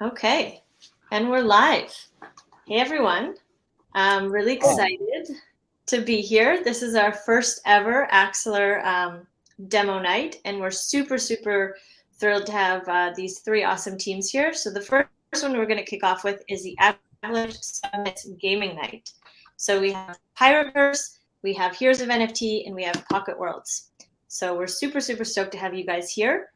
Okay, and we're live. Hey everyone, I'm really excited to be here. This is our first ever Axelar demo night, and we're super thrilled to have these three awesome teams here. So the first one we're going to kick off with is the Avalanche Subnets Gaming Night. So we have Pirateverse, we have Heroes of NFT, and we have Pocket Worlds. So we're super stoked to have you guys here.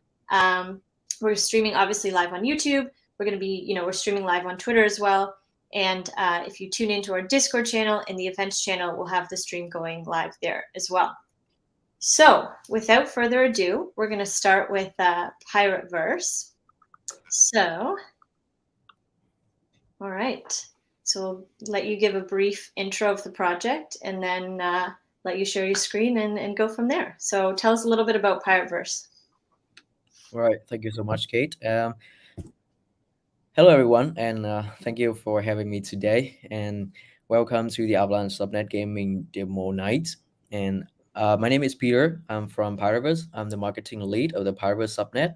We're streaming obviously live on YouTube. We're going to be, we're streaming live on Twitter as well. And if you tune into our Discord channel and the events channel, we'll have the stream going live there as well. So without further ado, we're going to start with Pirateverse. So, all right. So we'll let you give a brief intro of the project and then let you share your screen and go from there. So tell us a little bit about Pirateverse. All right. Thank you so much, Kate. Hello, everyone, and thank you for having me today. And welcome to the Avalanche Subnet Gaming Demo Night. And my name is Peter. I'm from Pirateverse. I'm the marketing lead of the Pirateverse Subnet.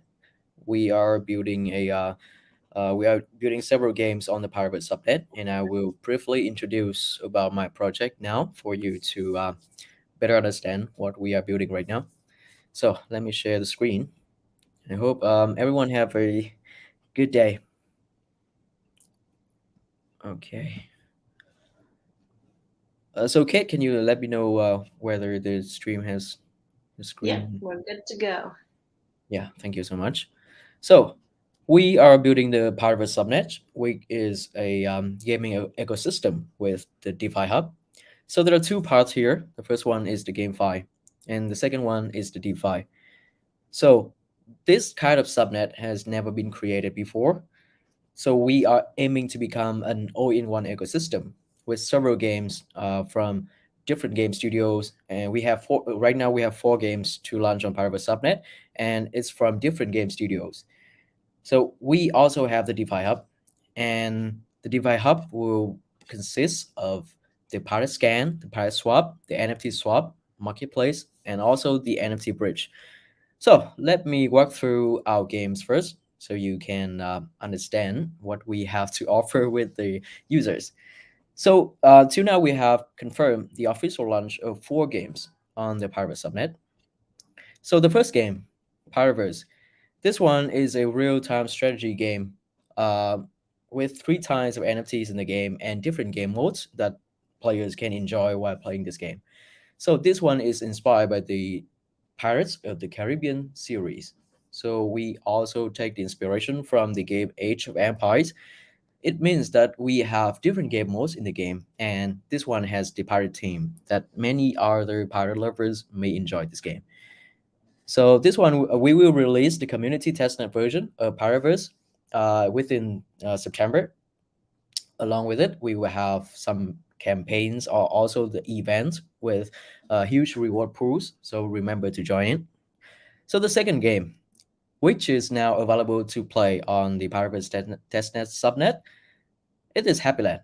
We are building several games on the Pirateverse Subnet, and I will briefly introduce about my project now for you to better understand what we are building right now. So let me share the screen. I hope everyone have a good day. Okay. So Kate, can you let me know whether the stream has the screen? Yeah, we're good to go. Yeah, thank you so much. So we are building the Pirateverse Subnet, which is a gaming ecosystem with the DeFi hub. So there are two parts here. The first one is the GameFi, and the second one is the DeFi. So this kind of subnet has never been created before. So we are aiming to become an all-in-one ecosystem with several games from different game studios, and we have right now we have 4 games to launch on Pirateverse Subnet, and it's from different game studios. So we also have the DeFi Hub, and the DeFi Hub will consist of the Pirate Scan, the Pirate Swap, the NFT Swap, Marketplace, and also the NFT Bridge. So let me walk through our games first so you can understand what we have to offer with the users. So till now, we have confirmed the official launch of 4 games on the Pirateverse Subnet. So the first game, Pirateverse. This one is a real-time strategy game uh, with 3 times of NFTs in the game and different game modes that players can enjoy while playing this game. So this one is inspired by the Pirates of the Caribbean series. So we also take the inspiration from the game Age of Empires. It means that we have different game modes in the game, and this one has the pirate theme that many other pirate lovers may enjoy this game. So this one, we will release the community testnet version of Pirateverse within September. Along with it, we will have some campaigns or also the events with huge reward pools. So remember to join in. So the second game, which is now available to play on the Pirateverse testnet subnet, it is Happyland.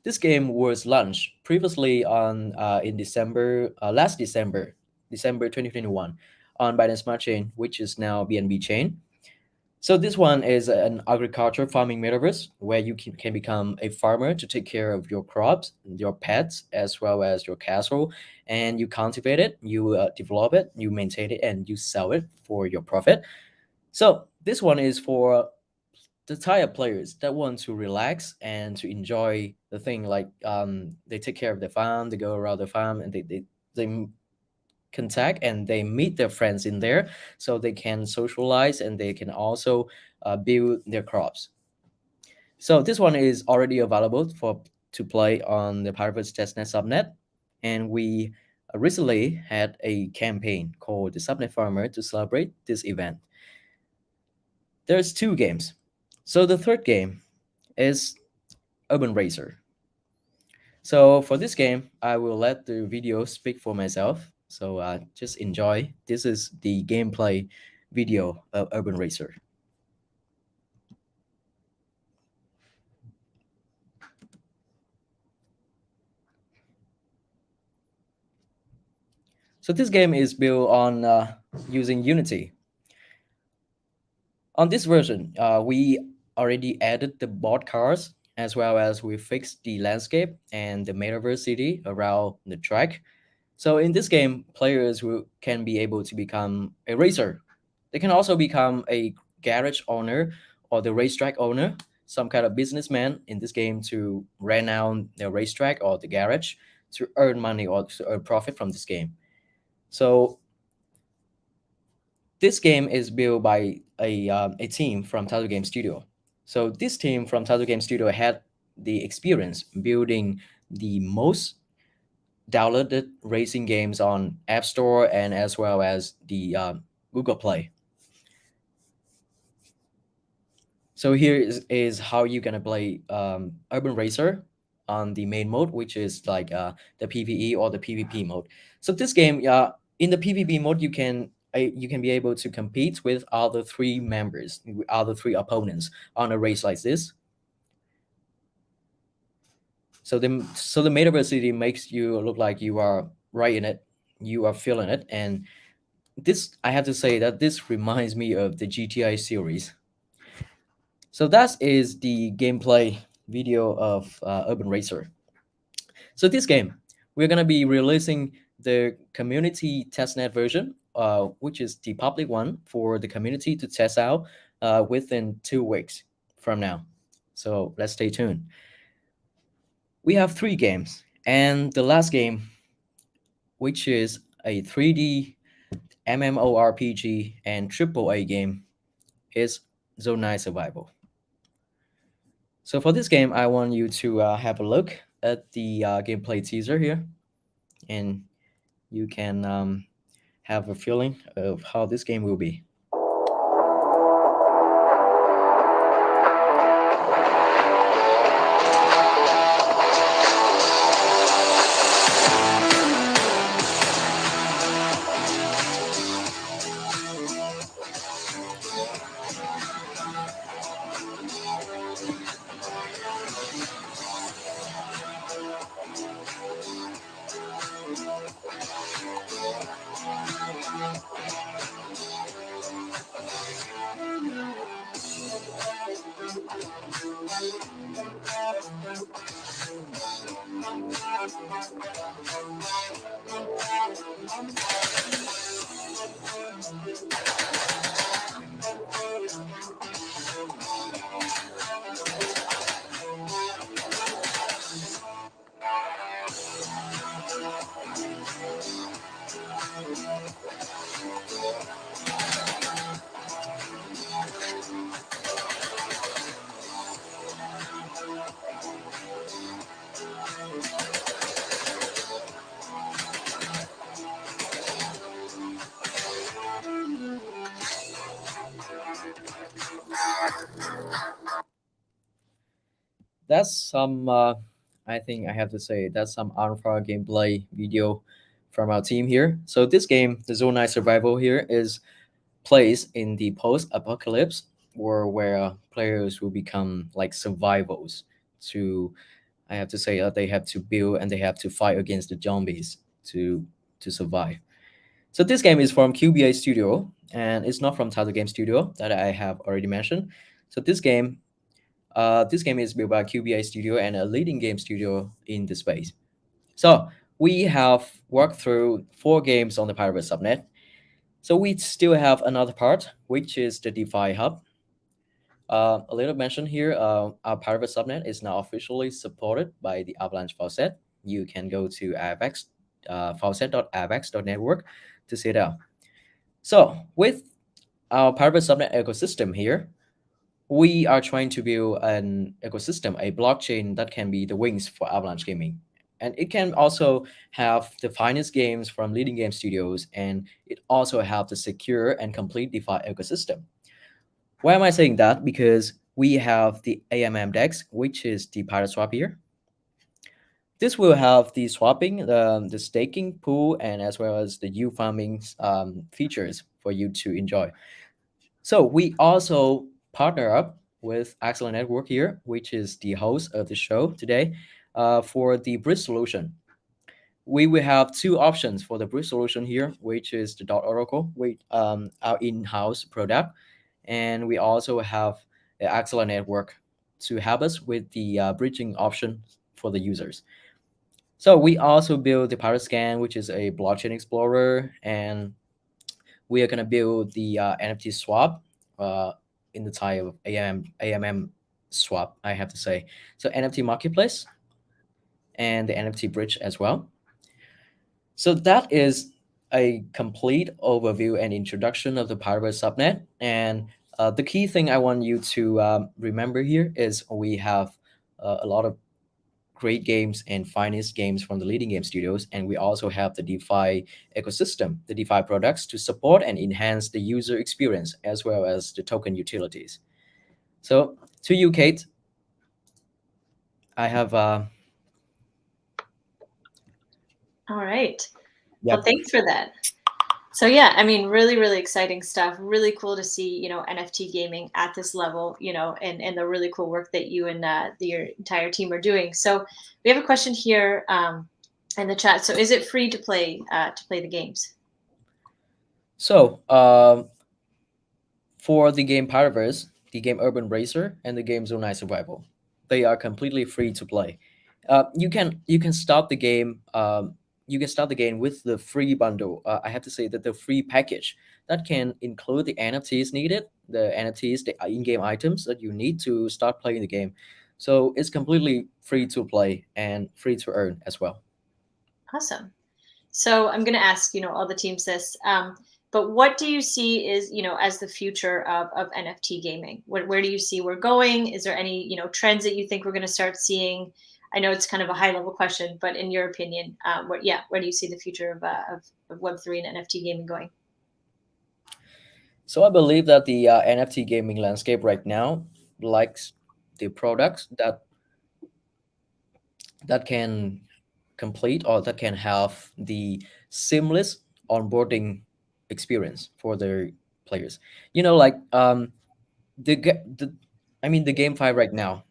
This game was launched previously on in December last December, December 2021, on Binance Smart Chain, which is now BNB Chain. So this one is an agriculture farming metaverse where you can become a farmer to take care of your crops, your pets, as well as your castle, and you cultivate it, you develop it, you maintain it, and you sell it for your profit. So this one is for the tired players that want to relax and to enjoy the thing. Like they take care of the farm, they go around the farm, and they contact and they meet their friends in there so they can socialize and they can also build their crops. So this one is already available for to play on the Pirateverse testnet subnet, and we recently had a campaign called the Subnet Farmer to celebrate this event. There's 2 games. So the third game is Urban Racer. So for this game, I will let the video speak for myself. So just enjoy. This is the gameplay video of Urban Racer. So this game is built on using Unity. On this version, we already added the bot cars, as well as we fixed the landscape and the metaverse city around the track. So in this game, players can be able to become a racer. They can also become a garage owner or the racetrack owner, some kind of businessman in this game to rent out their racetrack or the garage to earn money or to earn profit from this game. So this game is built by a team from Tattoo Game Studio. So this team from Tattoo Game Studio had the experience building the most downloaded racing games on App Store and as well as the Google Play. So here is how you're gonna play Urban Racer on the main mode, which is like the PVE or the PvP mode. So this game, in the PvP mode, you can be able to compete with other three members, with other three opponents on a race like this. So the metaverse city makes you look like you are right in it, you are feeling it, and this I have to say that this reminds me of the GTA series. So that is the gameplay video of Urban Racer. So this game, we're gonna be releasing the community testnet version, which is the public one for the community to test out within 2 weeks from now. So let's stay tuned. We have three games, and the last game, which is a 3D MMORPG and AAA game, is Zone 9 Survival. So for this game, I want you to have a look at the gameplay teaser here, and you can have a feeling of how this game will be. That's some, I think I have to say, that's some alpha gameplay video from our team here. So this game, the Zone 9 Survival here, is placed in the post-apocalypse, or where players will become like survivals to, I have to say, they have to build and they have to fight against the zombies to survive. So this game is from QBA Studio, and it's not from Tattoo Game Studio that I have already mentioned. So this game is built by QBA Studio and a leading game studio in the space. So we have worked through 4 games on the Pirateverse subnet. So we still have another part, which is the DeFi hub. A little mention here, our Pirateverse subnet is now officially supported by the Avalanche faucet. You can go to avax, faucet.avax.network to see it out. So with our Pirateverse subnet ecosystem here, we are trying to build an ecosystem, a blockchain that can be the wings for Avalanche Gaming. And it can also have the finest games from leading game studios, and it also have the secure and complete DeFi ecosystem. Why am I saying that? Because we have the AMM DEX, which is the Pirate Swap here. This will have the swapping, the staking pool, and as well as the yield farming features for you to enjoy. So we also partner up with Axelar Network here, which is the host of the show today, for the bridge solution. We will have 2 options for the bridge solution here, which is the Oracle, our in-house product, and we also have the Axelar network to help us with the bridging option for the users. So we also build the Pirate Scan, which is a blockchain explorer, and we are gonna build the NFT swap uh, in the type of AMM swap, I have to say. So NFT marketplace and the NFT bridge as well. So that is a complete overview and introduction of the Pirateverse subnet. And the key thing I want you to remember here is we have a lot of great games and finest games from the leading game studios, and we also have the DeFi ecosystem, the DeFi products to support and enhance the user experience as well as the token utilities. So to you, Kate, I have All right. Well, yep. thanks for that. So yeah, I mean, really exciting stuff. Really cool to see, NFT gaming at this level, and the really cool work that you and your entire team are doing. So we have a question here in the chat. So is it free to play the games? So for the game Pirateverse, the game Urban Racer, and the game Zone 9 Survival, they are completely free to play. You can start the game. You can start the game with the free bundle. I have to say that the free package that can include the NFTs needed, the NFTs, the in-game items that you need to start playing the game. So it's completely free to play and free to earn as well. Awesome. So I'm going to ask, all the teams this, but what do you see is, as the future of NFT gaming? Where do you see we're going? Is there any, trends that you think we're going to start seeing? I know it's kind of a high level question, but in your opinion, where do you see the future of Web3 and NFT gaming going? So I believe that the NFT gaming landscape right now likes the products that can complete or that can have the seamless onboarding experience for their players. Like the ga- the I mean the GameFi right now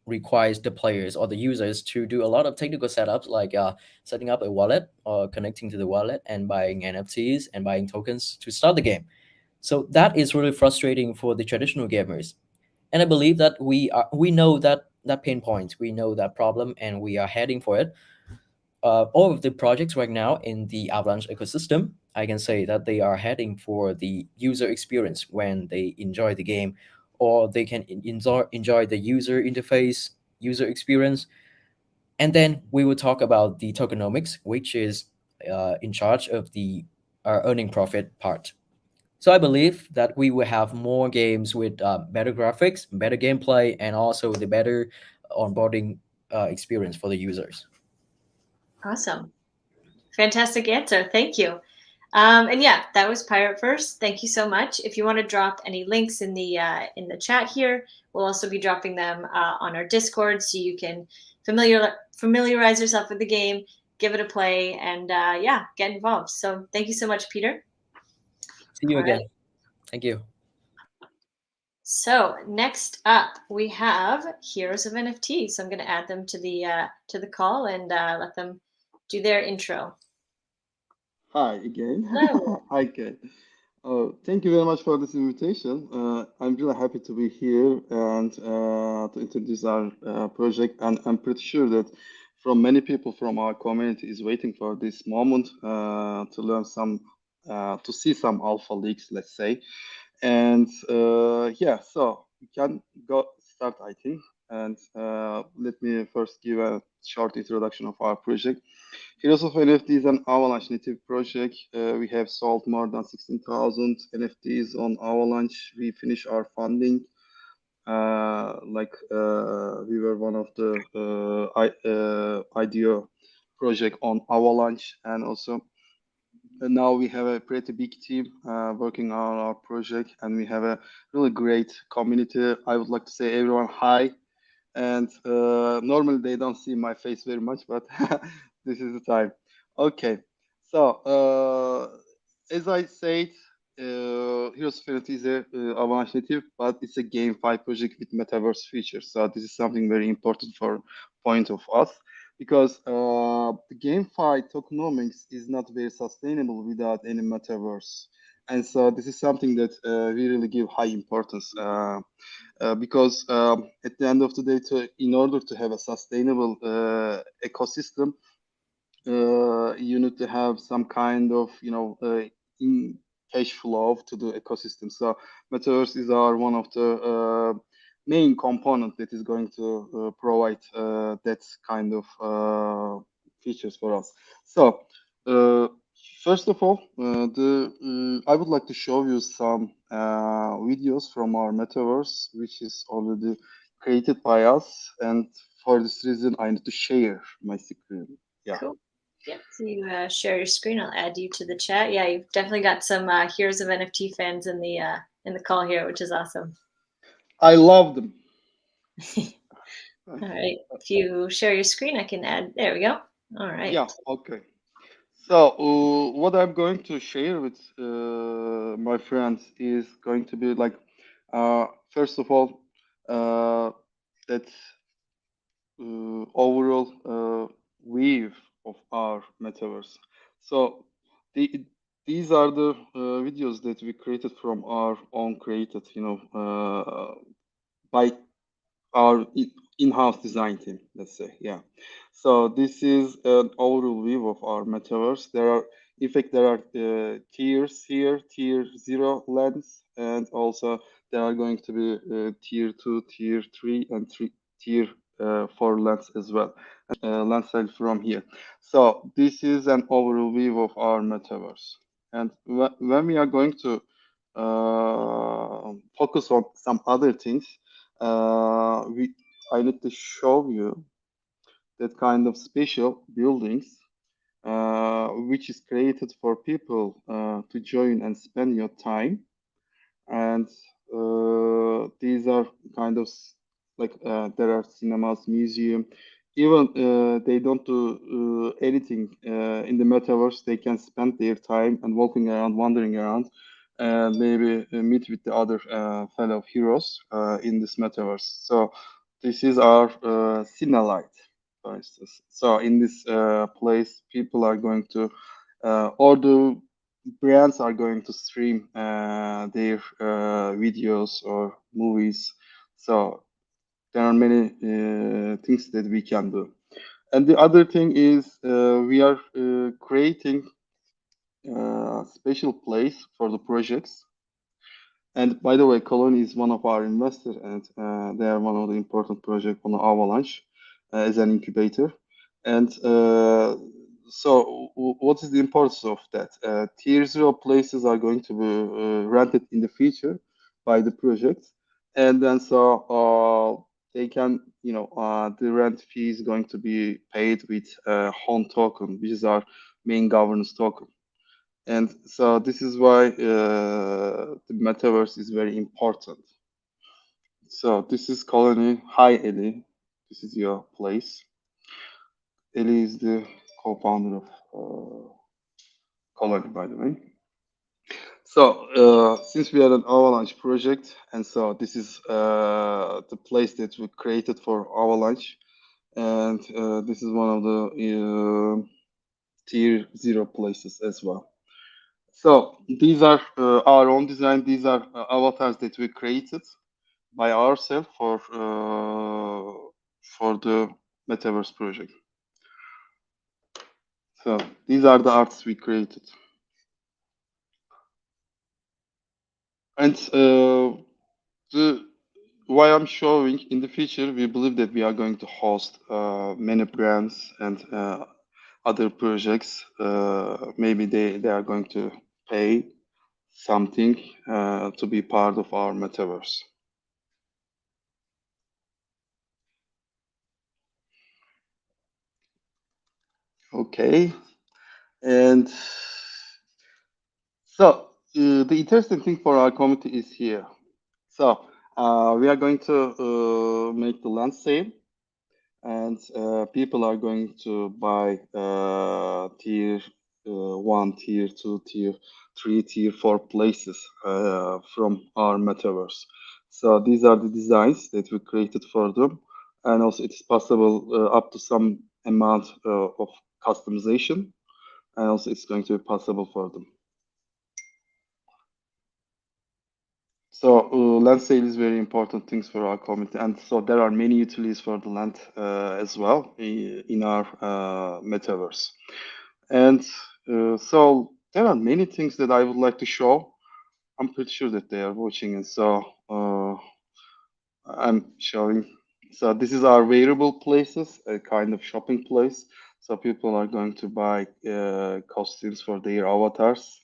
requires the players or the users to do a lot of technical setups like setting up a wallet or connecting to the wallet and buying NFTs and buying tokens to start the game. So that is really frustrating for the traditional gamers. And I believe that we know that pain point, we know that problem, and we are heading for it. All of the projects right now in the Avalanche ecosystem, I can say that they are heading for the user experience when they enjoy the game, or they can enjoy the user interface, user experience. And then we will talk about the tokenomics, which is in charge of the earning profit part. So I believe that we will have more games with better graphics, better gameplay, and also the better onboarding experience for the users. Awesome. Fantastic answer. Thank you. And yeah, that was Pirateverse. Thank you so much. If you want to drop any links in the chat here, we'll also be dropping them on our Discord, so you can familiarize yourself with the game, give it a play, and yeah, get involved. So thank you so much, Peter. See you All right. again. Thank you. So next up, we have Heroes of NFT. So I'm going to add them to the call and let them do their intro. Hi again. Hello. Hi again. Thank you very much for this invitation. I'm really happy to be here and to introduce our project. And I'm pretty sure that from many people from our community is waiting for this moment to learn to see some alpha leaks, let's say. And yeah, so we can go start, I think. And let me first give a short introduction of our project. Heroes of NFT is an Avalanche native project. We have sold more than 16,000 NFTs on Avalanche. We finished our funding. We were one of the IDO project on Avalanche, and also now we have a pretty big team working on our project, and we have a really great community. I would like to say everyone hi, and normally they don't see my face very much, but this is the time. Okay, so as I said, Heroes of Infinity is a Avalanche native, but it's a GameFi project with metaverse features. So this is something very important for point of us, because the GameFi tokenomics is not very sustainable without any metaverse. And so this is something that we really give high importance because at the end of the day, in order to have a sustainable ecosystem, you need to have some kind of in cash flow to the ecosystem. So metaverse is our one of the main component that is going to provide that kind of features for us. So uh, first of all, I would like to show you some videos from our metaverse, which is already created by us, and for this reason, I need to share my screen. Yeah. Cool. Yep. So you share your screen. I'll add you to the chat. Yeah, you've definitely got some Heroes of NFT fans in the call here, which is awesome. I love them. All right. If you share your screen, I can add. There we go. All right. Yeah, okay. So, what I'm going to share with my friends is going to be like, first of all, that overall view of our metaverse. So, the, these are the videos that we created from our own created, by our in-house design team, let's say. Yeah. So this is an overall view of our metaverse. In fact, there are tiers here, tier 0 lens, and also there are going to be tier 2, tier 3, and tier 4 lens as well. Lens style from here. So this is an overall view of our metaverse. And when we are going to focus on some other things, I need to show you that kind of special buildings which is created for people to join and spend your time. And these are kind of like there are cinemas, museum. Even they don't do anything in the metaverse. They can spend their time and walking around, wandering around, and maybe meet with the other fellow heroes in this metaverse. So this is our Cinelight, for instance. So in this place, people are going to, or the brands are going to stream their videos or movies. So there are many things that we can do. And the other thing is we are creating a special place for the projects. And by the way, Colony is one of our investors, and they are one of the important projects on the Avalanche as an incubator. And so, what is the importance of that? Tier 0 places are going to be rented in the future by the project, and then they can, the rent fee is going to be paid with HON token, which is our main governance token. And so this is why the metaverse is very important. So this is Colony. Hi, Eli. This is your place. Eli is the co-founder of Colony, by the way. So since we are an Avalanche project, and so this is the place that we created for Avalanche, and this is one of the tier 0 places as well. So these are our own design. These are avatars that we created by ourselves for the metaverse project. So these are the arts we created. And why I'm showing in the future, we believe that we are going to host many brands and other projects. Maybe they are going to pay something to be part of our metaverse. Okay, and so the interesting thing for our community is here. So we are going to make the land sale, and people are going to buy tier 1, tier 2, tier 3, tier 4 places from our metaverse. So these are the designs that we created for them, and also it's possible up to some amount of customization, and also it's going to be possible for them. So land sale is very important things for our community, and so there are many utilities for the land as well in our metaverse. And so there are many things that I would like to show. I'm pretty sure that they are watching, and so I'm showing. So this is our variable places, a kind of shopping place. So people are going to buy costumes for their avatars.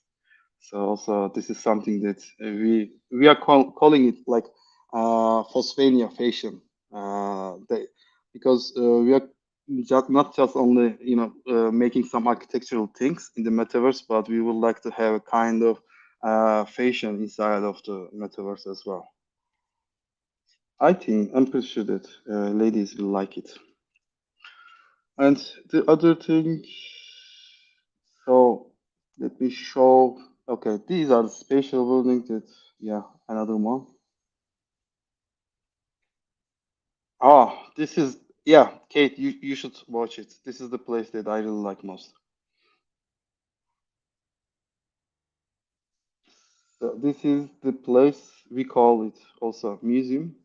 So also this is something that we are calling it like Phosphania fashion. Because we are just not just only making some architectural things in the metaverse, but we would like to have a kind of fashion inside of the metaverse as well. I'm pretty sure that ladies will like it. And the other thing, so let me show. Okay, these are the spatial buildings. That yeah, another one. This is yeah, Kate. You should watch it. This is the place that I really like most. So this is the place we call it also museum,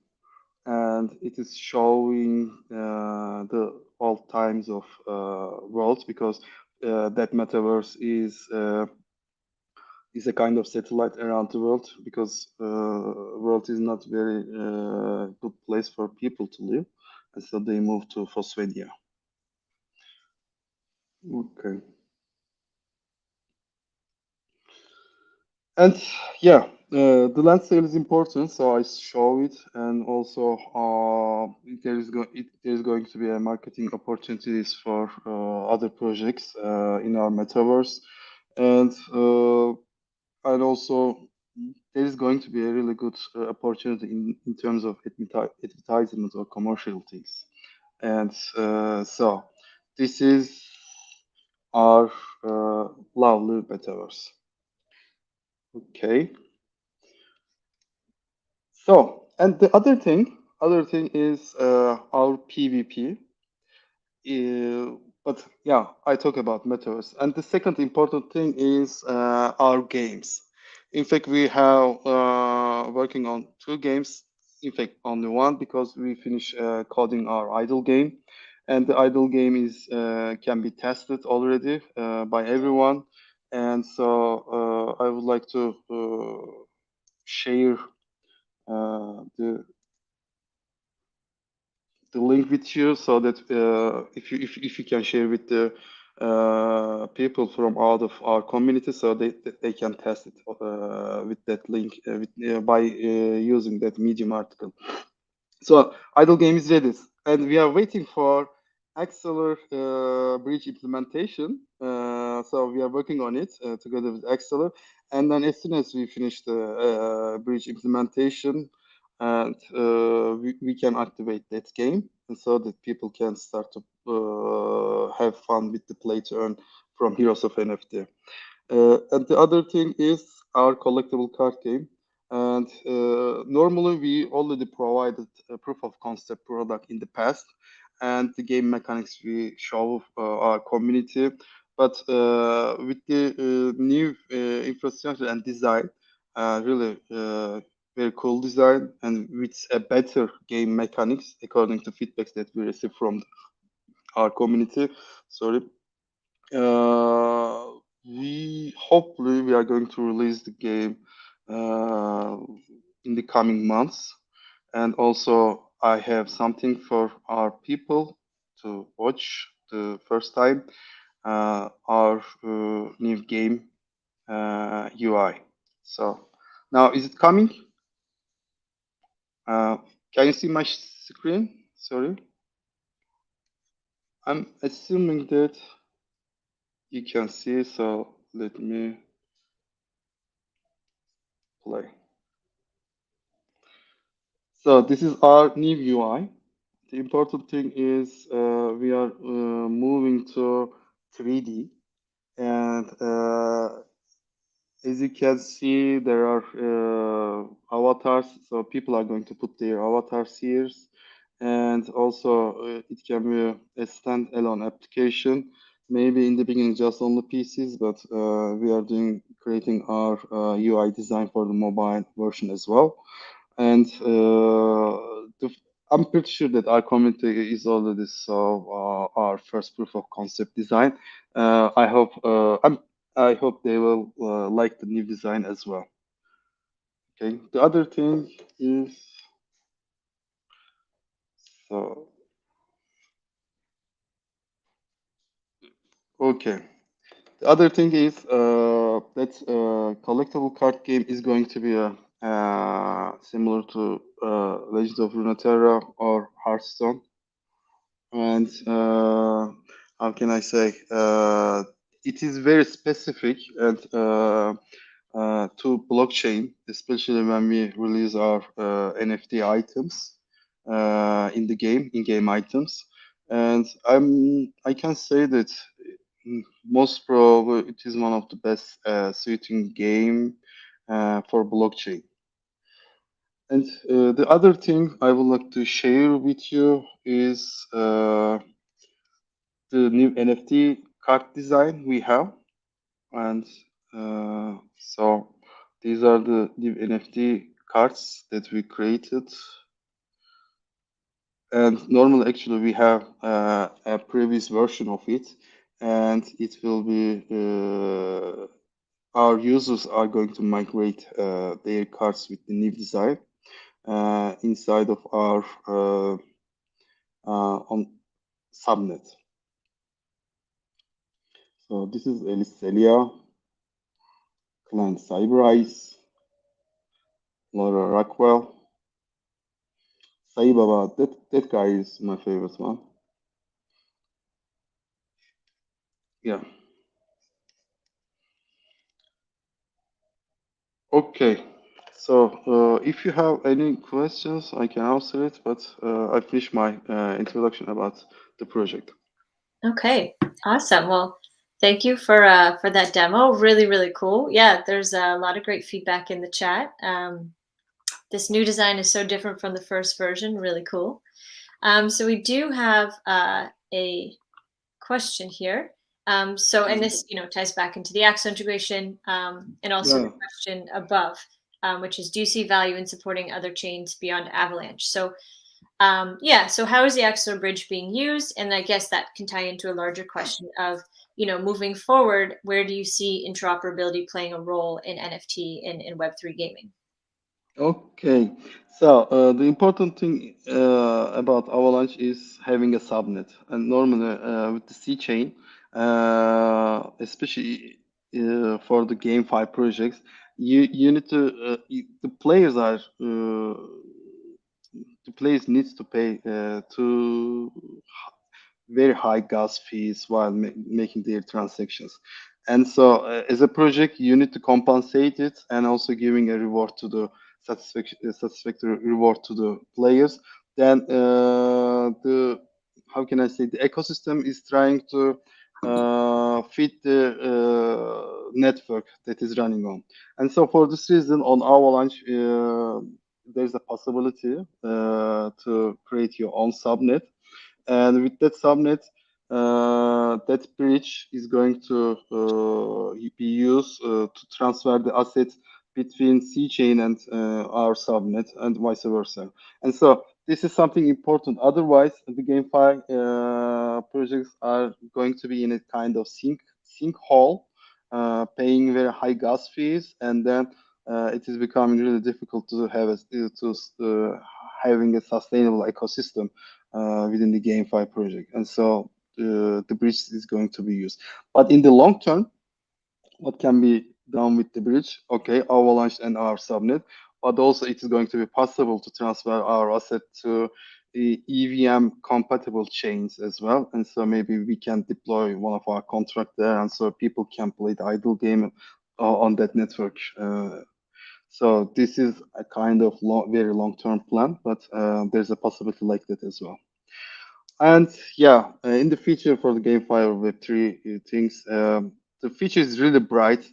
and it is showing the all times of worlds because that metaverse is a kind of satellite around the world because world is not very good place for people to live, and so they moved to Phosphenia. Okay, and yeah, the land sale is important, so I show it, and also there is going to be a marketing opportunities for other projects in our metaverse, and also there is going to be a really good opportunity in terms of advertisement or commercial things. And so this is our lovely metaverse. Okay. So, and the other thing is our PvP. But yeah, I talk about metaverse. And the second important thing is our games. In fact, we have working on two games. In fact, only one because we finish coding our idle game, and the idle game is can be tested already by everyone. And so I would like to share the link with you so that if you can share with the people from out of our community so they can test it with that link by using that Medium article. So idle game is ready, and we are waiting for Axelar bridge implementation. So we are working on it together with Axelar, and then as soon as we finish the bridge implementation, and we can activate that game, and so that people can start to have fun with the play to earn from Heroes of NFT. And the other thing is our collectible card game. And normally we already provided a proof of concept product in the past, and the game mechanics we show our community. But with the new infrastructure and design, really very cool design, and with a better game mechanics according to feedbacks that we receive from our community. Sorry, uh, we hopefully we are going to release the game uh, in the coming months, and also I have something for our people to watch the first time. Our new game UI. So now is it coming? Uh, can you see my screen? Sorry, I'm assuming that you can see. So let me play. So this is our new UI. The important thing is we are moving to 3D, and as you can see, there are avatars. So people are going to put their avatars here, and also it can be a standalone application. Maybe in the beginning just on the PCs, but we are doing creating our UI design for the mobile version as well. And I'm pretty sure that our community is already saw our first proof of concept design. I hope they will like the new design as well. Okay. The other thing is so okay. The other thing is that collectible card game is going to be a similar to Legend of Runeterra or Hearthstone, and how can I say? It is very specific and to blockchain, especially when we release our NFT items in the game, in-game items. And I can say that most probably it is one of the best suiting game for blockchain. And the other thing I would like to share with you is the new NFT card design we have. And so these are the new NFT cards that we created. And normally, actually, we have a previous version of it, and it will be our users are going to migrate their cards with the new design inside of our on subnet. So this is Elicelia, Client Cyberize, Laura Rockwell, Sai Baba. That guy is my favorite one. Yeah. Okay. So if you have any questions, I can answer it, but I finished my introduction about the project. Okay, awesome. Well, thank you for that demo. Really, really cool. Yeah, there's a lot of great feedback in the chat. This new design is so different from the first version. Really cool. So we do have a question here. So, and this, ties back into the Axel integration, and also the question above, which is, do you see value in supporting other chains beyond Avalanche? So, so how is the Axelar bridge being used? And I guess that can tie into a larger question of, moving forward, where do you see interoperability playing a role in NFT and in Web3 gaming? Okay, so the important thing about Avalanche is having a subnet, and normally with the C chain, especially for the GameFi projects, you need to the players needs to pay to very high gas fees while making their transactions. And so, as a project, you need to compensate it and also giving a reward to the satisfactory reward to the players. Then the how can I say the ecosystem is trying to fit the network that is running on. And so, for this reason, on Avalanche, there's a possibility to create your own subnet, and with that subnet, that bridge is going to be used to transfer the assets between C chain and our subnet, and vice versa. And so this is something important. Otherwise, the GameFi projects are going to be in a kind of sinkhole, paying very high gas fees, and then it is becoming really difficult to have having a sustainable ecosystem within the GameFi project. And so the bridge is going to be used. But in the long term, what can be done with the bridge? Okay, Avalanche and our subnet, but also it is going to be possible to transfer our asset to EVM compatible chains as well. And so maybe we can deploy one of our contract there, and so people can play the idle game on that network. So this is a kind of very long-term plan, but there's a possibility like that as well. And yeah, in the future for the GameFi or Web3 things, the future is really bright.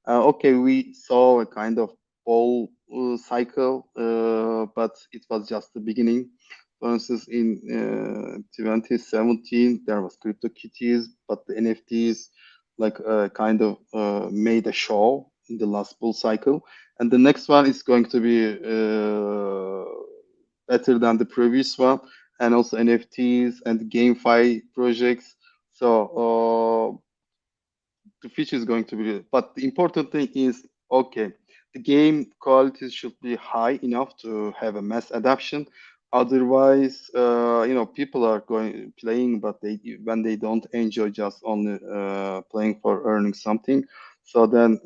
Okay, we saw a kind of bull cycle, but it was just the beginning. For instance, in 2017, there was CryptoKitties, but the NFTs kind of made a show in the last bull cycle, and the next one is going to be better than the previous one, and also NFTs and GameFi projects. So the future is going to be, but the important thing is, okay, the game quality should be high enough to have a mass adoption. Otherwise, people are going playing, but when they don't enjoy, just only playing for earning something. So then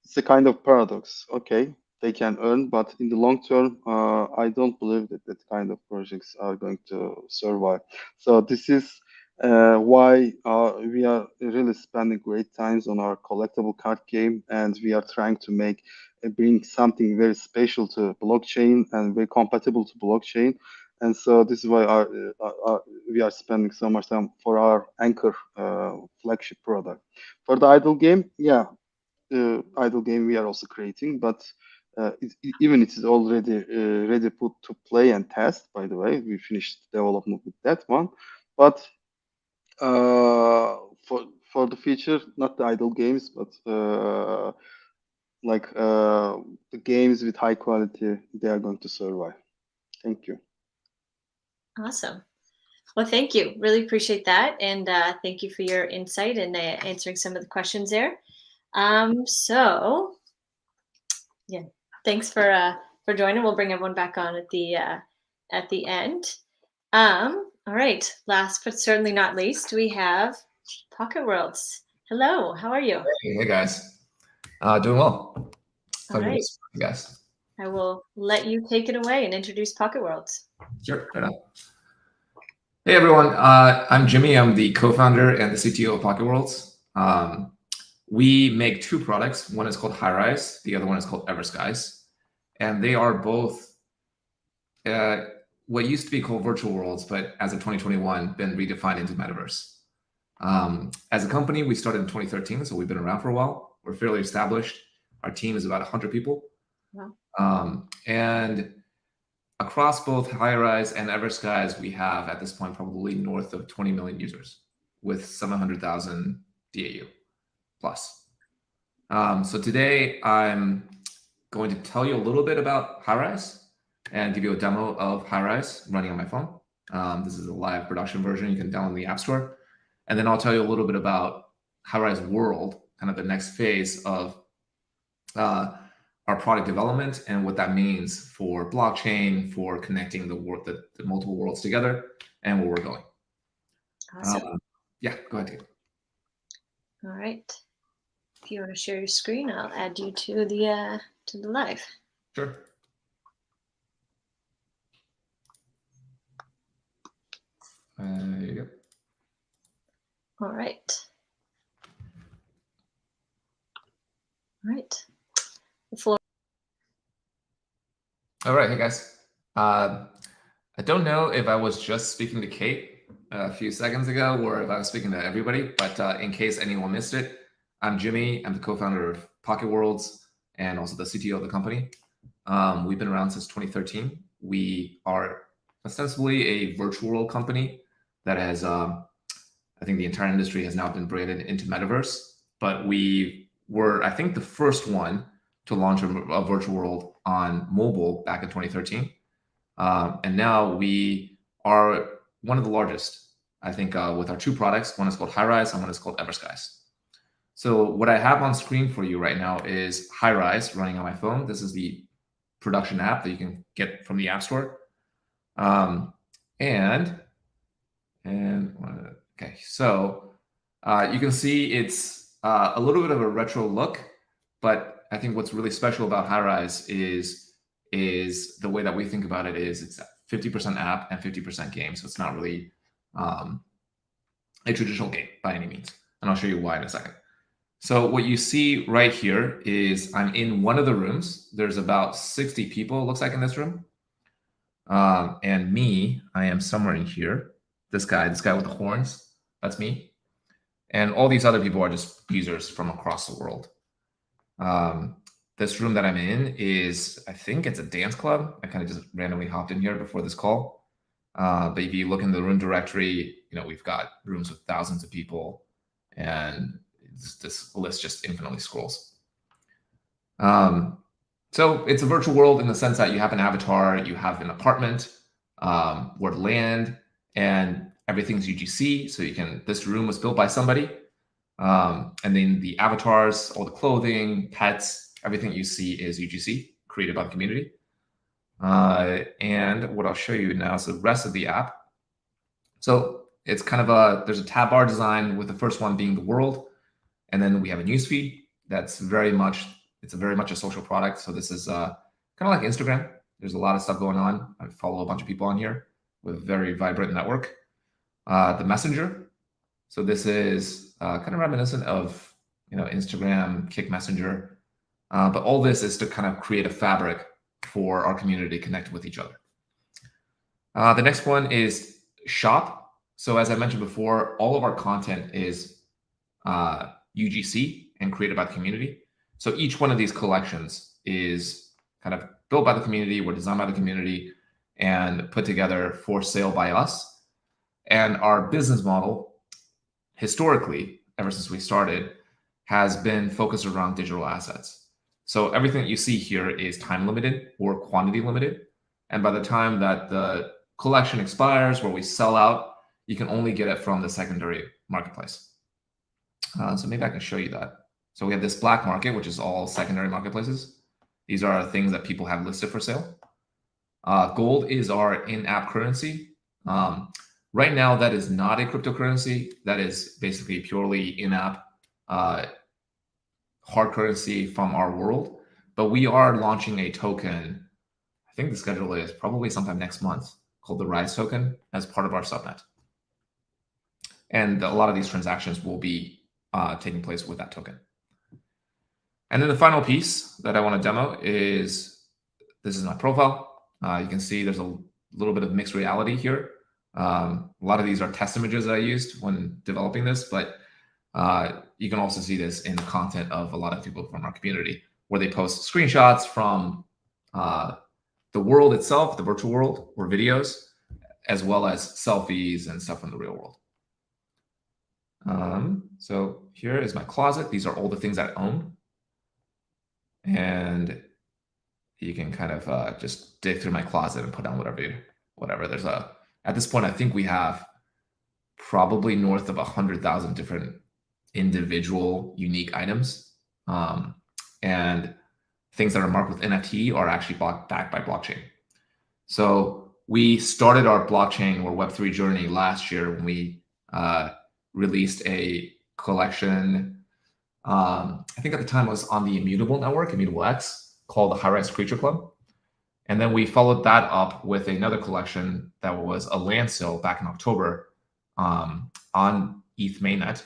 it's a kind of paradox. Okay, they can earn, but in the long term, I don't believe that kind of projects are going to survive. So this is why we are really spending great times on our collectible card game, and we are trying to bring something very special to blockchain and very compatible to blockchain. And so this is why we are spending so much time for our anchor flagship product. For the idle game, yeah, idle game we are also creating, but even it is already ready put to play and test. By the way, we finished development with that one, but for the future, not the idle games, but the games with high quality, they are going to survive. Thank you. Awesome. Well, thank you. Really appreciate that. And thank you for your insight and answering some of the questions there. So yeah, thanks for joining. We'll bring everyone back on at the end. All right. Last but certainly not least, we have Pocket Worlds. Hello. How are you? Hey guys. Doing well. All right. You guys. I will let you take it away and introduce Pocket Worlds. Sure. Right on. Hey everyone. I'm Jimmy. I'm the co-founder and the CTO of Pocket Worlds. We make two products. One is called Highrise. The other one is called Everskies. And they are both what used to be called virtual worlds, but as of 2021, been redefined into metaverse. As a company, we started in 2013, so we've been around for a while. We're fairly established. Our team is about 100 people. Wow. And across both Highrise and Everskies, we have at this point probably north of 20 million users with 700,000 DAU plus. So today I'm going to tell you a little bit about Highrise and give you a demo of Highrise running on my phone. This is a live production version. You can download in the App Store. And then I'll tell you a little bit about Highrise World, kind of the next phase of our product development and what that means for blockchain, for connecting the multiple worlds together, and where we're going. Awesome. Yeah, go ahead, Dave. All right. If you want to share your screen, I'll add you to the live. Sure. There you go. All right. All right. The floor. All right, hey guys. I don't know if I was just speaking to Kate a few seconds ago or if I was speaking to everybody, but in case anyone missed it, I'm Jimmy. I'm the co-founder of Pocket Worlds and also the CTO of the company. We've been around since 2013. We are ostensibly a virtual world company that has, I think the entire industry has now been branded into metaverse, but we were, I think, the first one to launch a virtual world on mobile back in 2013. And now we are one of the largest, I think, with our two products. One is called Highrise and one is called Everskies. So what I have on screen for you right now is Highrise running on my phone. This is the production app that you can get from the App Store. Okay, so you can see it's a little bit of a retro look, but I think what's really special about Highrise is the way that we think about it is it's 50% app and 50% game. So it's not really a traditional game by any means. And I'll show you why in a second. So what you see right here is I'm in one of the rooms. There's about 60 people, it looks like, in this room. And me, I am somewhere in here. This guy with the horns, that's me. And all these other people are just users from across the world. This room that I'm in is, I think it's a dance club. I kind of just randomly hopped in here before this call. But if you look in the room directory, we've got rooms with thousands of people. And this list just infinitely scrolls. So it's a virtual world in the sense that you have an avatar, you have an apartment, where to land, and everything's UGC. So this room was built by somebody. And then the avatars, all the clothing, pets, everything you see is UGC, created by the community. And what I'll show you now is the rest of the app. So it's kind of there's a tab bar design, with the first one being the world. And then we have a newsfeed that's very much a social product. So this is kind of like Instagram. There's a lot of stuff going on. I follow a bunch of people on here with a very vibrant network. The messenger. So this is kind of reminiscent of Instagram, Kick Messenger. But all this is to kind of create a fabric for our community to connect with each other. The next one is shop. So as I mentioned before, all of our content is UGC and created by the community. So each one of these collections is kind of built by the community, were designed by the community, and put together for sale by us. And our business model, historically, ever since we started, has been focused around digital assets. So everything that you see here is time limited or quantity limited. And by the time that the collection expires, where we sell out, you can only get it from the secondary marketplace. So maybe I can show you that. So we have this black market, which is all secondary marketplaces. These are things that people have listed for sale. Gold is our in-app currency. Right now, that is not a cryptocurrency. That is basically purely in-app hard currency from our world. But we are launching a token. I think the schedule is probably sometime next month, called the Rise token, as part of our subnet. And a lot of these transactions will be taking place with that token. And then the final piece that I want to demo is, this is my profile. You can see there's a little bit of mixed reality here. A lot of these are test images that I used when developing this, but you can also see this in the content of a lot of people from our community, where they post screenshots from the world itself, the virtual world, or videos, as well as selfies and stuff from the real world. So here is my closet. These are all the things I own. And you can kind of just dig through my closet and put down whatever. There's at this point, I think we have probably north of 100,000 different individual unique items. And things that are marked with NFT are actually backed by blockchain. So we started our blockchain or Web3 journey last year when we released a collection. I think at the time it was on the Immutable network, Immutable X, called the High-Rise Creature Club. And then we followed that up with another collection that was a land sale back in October on ETH mainnet.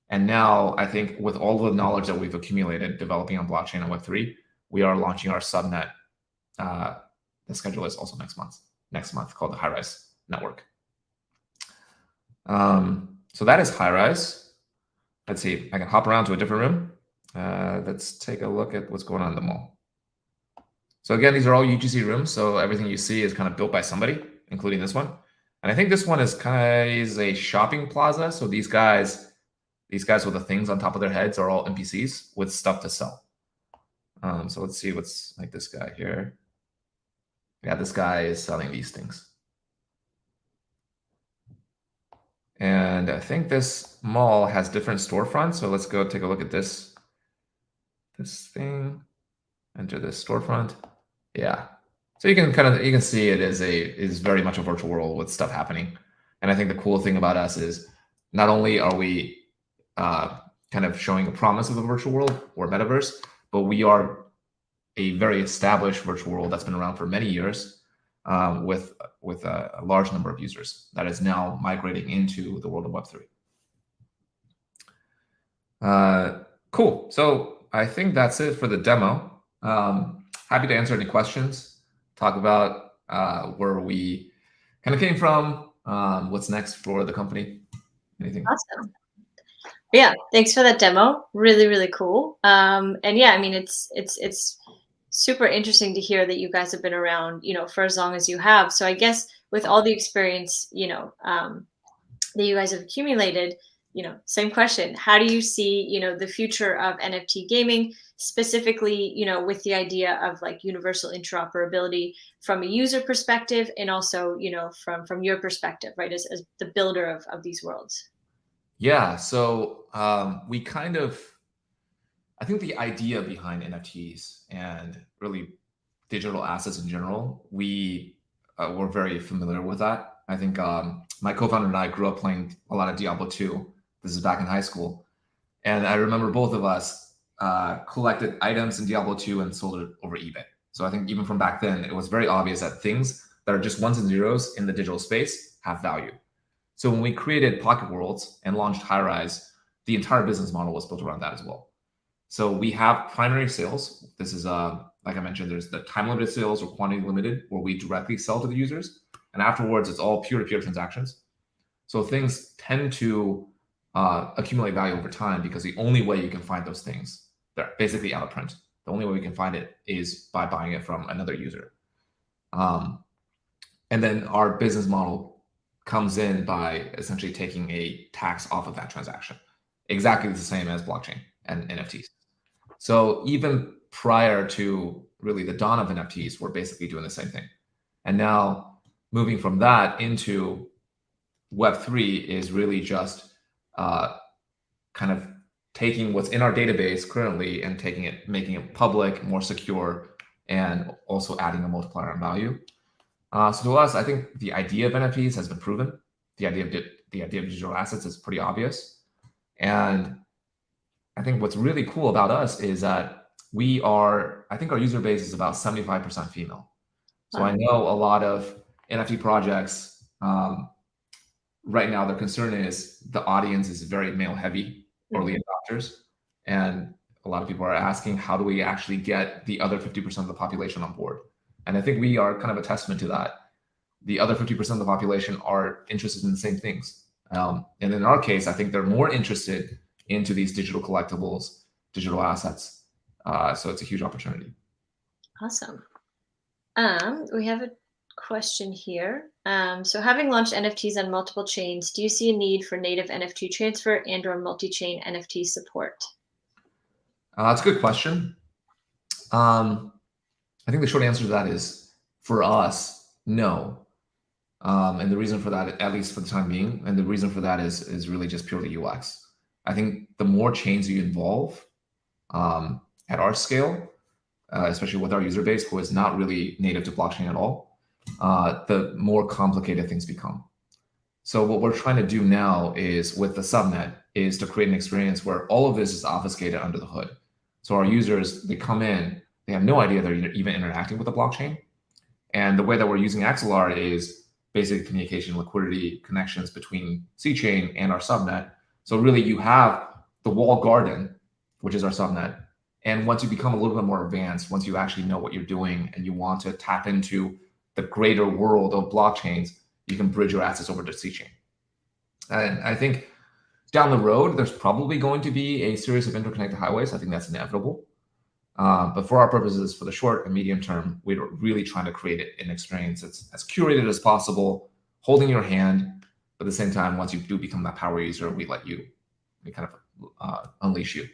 And now I think with all the knowledge that we've accumulated developing on blockchain and Web3, we are launching our subnet. The schedule is also next month, called the High-Rise network. So that is High-Rise. Let's see, I can hop around to a different room. Let's take a look at what's going on in the mall. So again, these are all UGC rooms. So everything you see is kind of built by somebody, including this one. And I think this one is a shopping plaza. So these guys with the things on top of their heads are all NPCs with stuff to sell. So let's see what's like this guy here. Yeah, this guy is selling these things. And I think this mall has different storefronts. So let's go take a look at this thing. Enter this storefront. Yeah. So you can see it is very much a virtual world with stuff happening. And I think the cool thing about us is not only are we kind of showing a promise of a virtual world or metaverse, but we are a very established virtual world that's been around for many years, with a large number of users that is now migrating into the world of Web3. Cool. So I think that's it for the demo. Happy to answer any questions, talk about where we kind of came from, what's next for the company, anything. Awesome. Yeah, thanks for that demo. Really, really cool. And yeah, I mean, it's super interesting to hear that you guys have been around, for as long as you have. So I guess with all the experience, that you guys have accumulated, same question. How do you see, the future of NFT gaming, specifically, with the idea of like universal interoperability from a user perspective, and also, from your perspective, right, as the builder of these worlds? Yeah, so I think the idea behind NFTs and really digital assets in general, we were very familiar with that. I think my co-founder and I grew up playing a lot of Diablo 2. This is back in high school. And I remember both of us collected items in Diablo 2 and sold it over eBay. So I think even from back then, it was very obvious that things that are just ones and zeros in the digital space have value. So when we created Pocket Worlds and launched Highrise, the entire business model was built around that as well. So we have primary sales. This is, like I mentioned, there's the time limited sales or quantity limited, where we directly sell to the users. And afterwards, it's all peer-to-peer transactions. So things tend to accumulate value over time, because the only way you can find those things, they're basically out of print. The only way we can find it is by buying it from another user. And then our business model comes in by essentially taking a tax off of that transaction, exactly the same as blockchain and NFTs. So even prior to really the dawn of NFTs, we're basically doing the same thing. And now moving from that into Web3 is really just kind of taking what's in our database currently and making it public, more secure, and also adding a multiplier on value. So to us, I think the idea of NFTs has been proven. The idea of digital assets is pretty obvious. And I think what's really cool about us is that I think our user base is about 75% female. So I know a lot of NFT projects right now, their concern is the audience is very male heavy, early adopters. And a lot of people are asking, how do we actually get the other 50% of the population on board? And I think we are kind of a testament to that. The other 50% of the population are interested in the same things. And in our case, I think they're more interested into these digital collectibles, digital assets. So it's a huge opportunity. Awesome. We have a question here. So having launched NFTs on multiple chains, do you see a need for native NFT transfer and or multi-chain NFT support? That's a good question. I think the short answer to that is, for us, no. And the reason for that, at least for the time being, and the reason for that is really just purely UX. I think the more chains you involve at our scale, especially with our user base, who is not really native to blockchain at all, the more complicated things become. So what we're trying to do now is, with the subnet, is to create an experience where all of this is obfuscated under the hood. So our users, they come in, they have no idea they're even interacting with the blockchain. And the way that we're using Axelar is basic communication, liquidity, connections between C-chain and our subnet. So really you have the walled garden, which is our subnet. And once you become a little bit more advanced, once you actually know what you're doing and you want to tap into the greater world of blockchains, you can bridge your assets over to C-chain. And I think down the road, there's probably going to be a series of interconnected highways. I think that's inevitable. But for our purposes, for the short and medium term, we're really trying to create an experience that's as curated as possible, holding your hand. But at the same time, once you do become that power user, we kind of unleash you.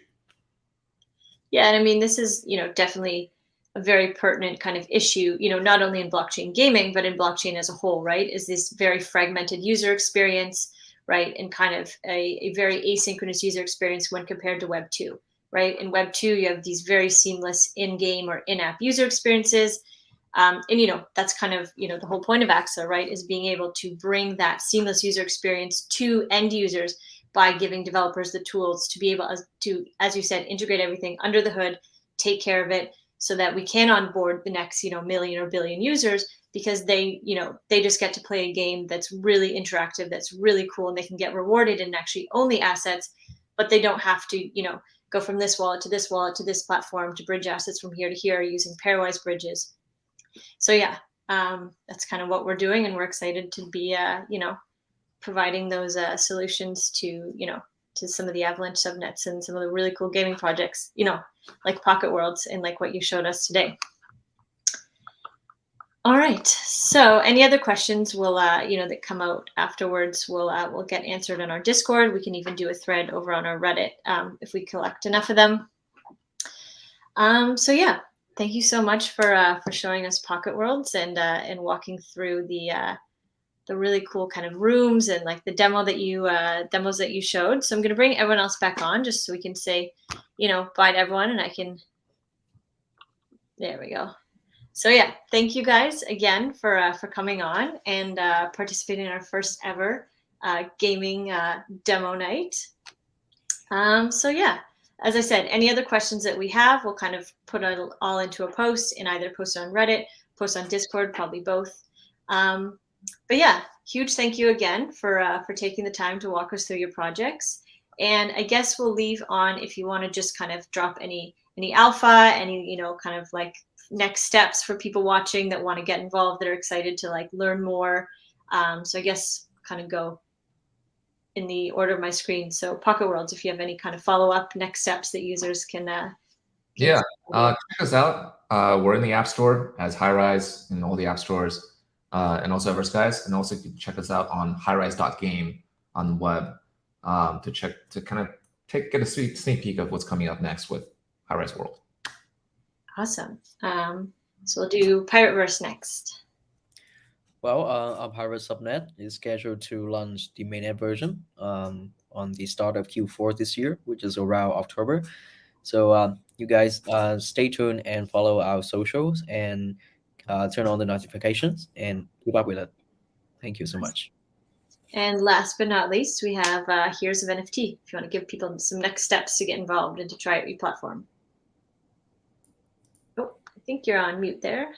Yeah, and I mean, this is, definitely a very pertinent kind of issue, not only in blockchain gaming, but in blockchain as a whole, right? Is this very fragmented user experience, right? And kind of a very asynchronous user experience when compared to Web 2, right? In Web 2, you have these very seamless in-game or in-app user experiences. And, that's kind of, the whole point of Axelar, right? Is being able to bring that seamless user experience to end users by giving developers the tools to be able to, as you said, integrate everything under the hood, take care of it, so that we can onboard the next, million or billion users, because they just get to play a game that's really interactive, that's really cool, and they can get rewarded and actually own the assets, but they don't have to, go from this wallet to this wallet to this platform to bridge assets from here to here using pairwise bridges. So yeah, that's kind of what we're doing, and we're excited to be, providing those solutions to, to some of the Avalanche subnets and some of the really cool gaming projects, like Pocket Worlds and like what you showed us today. All right, So any other questions will, that come out afterwards will get answered on our Discord. We can even do a thread over on our Reddit if we collect enough of them. So yeah, thank you so much for showing us Pocket Worlds and walking through the really cool kind of rooms and like the demos that you showed. So I'm going to bring everyone else back on just so we can say, bye to everyone, and I can. There we go. So yeah, thank you guys again for coming on and participating in our first ever gaming demo night. So yeah, as I said, any other questions that we have, we'll kind of put it all into a post and either post on Reddit, post on Discord, probably both. But yeah, huge thank you again for taking the time to walk us through your projects. And I guess we'll leave on if you want to just kind of drop any alpha, any kind of like next steps for people watching that want to get involved, that are excited to like learn more. So I guess kind of go in the order of my screen. So Pocket Worlds, if you have any kind of follow-up next steps that users can check us out. We're in the App Store as Highrise in all the app stores, and also Everskies, and also you can check us out on highrise.game on the web to kind of get a sneak peek of what's coming up next with Highrise World. Awesome. So we'll do Pirateverse next. Well, our Pirateverse subnet is scheduled to launch the mainnet version on the start of Q4 this year, which is around October. So you guys stay tuned and follow our socials and turn on the notifications and keep up with it. Thank you so much. And last but not least, we have Heroes of NFT. If you want to give people some next steps to get involved and to try out your platform. Oh, I think you're on mute there.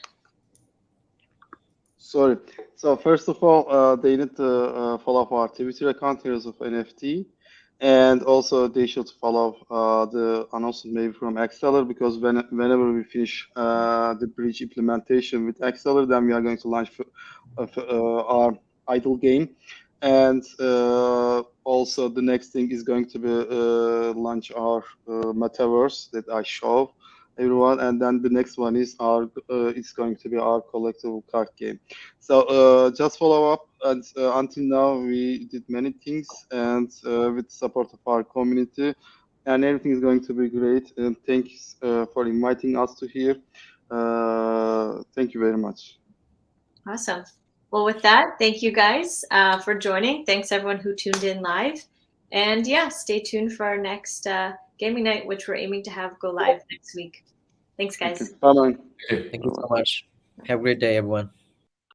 Sorry. So first of all, they need to follow our Twitter account, Heroes of NFT, and also they should follow the announcement maybe from Axelar, because whenever we finish the bridge implementation with Axelar, then we are going to launch our idle game, and also the next thing is going to be launch our metaverse that I show everyone, and then the next one is it's going to be our collectible card game. So just follow up, and until now we did many things, and with support of our community, and everything is going to be great. And thanks for inviting us to here. Thank you very much. Awesome. Well, with that, thank you guys for joining. Thanks everyone who tuned in live, and yeah, stay tuned for our next gaming night, which we're aiming to have go live next week. Thanks, guys. Bye-bye. Thank you so much. Have a great day, everyone.